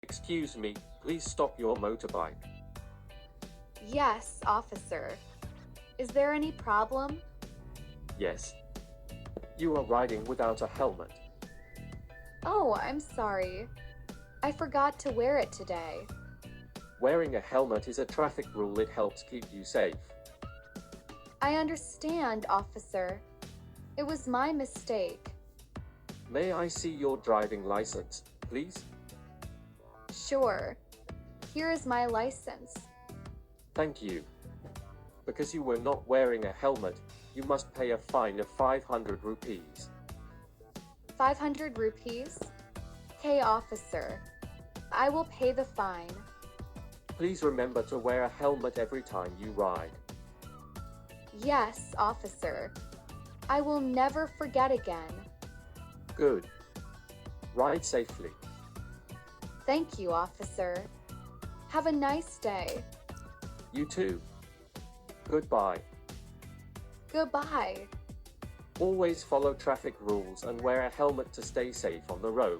Excuse me, please stop your motorbike. Yes, officer. Is there any problem? Yes. You are riding without a helmet. Oh, I'm sorry. I forgot to wear it today. Wearing a helmet is a traffic rule. It helps keep you safe. I understand, officer. It was my mistake. May I see your driving license, please? Sure. Here is my license. Thank you. Because you were not wearing a helmet, you must pay a fine of 500 rupees. 500 rupees? Okay, officer. I will pay the fine. Please remember to wear a helmet every time you ride. Yes, officer. I will never forget again. Good. Ride safely. Thank you, officer. Have a nice day. You too. Goodbye. Goodbye. Always follow traffic rules and wear a helmet to stay safe on the road.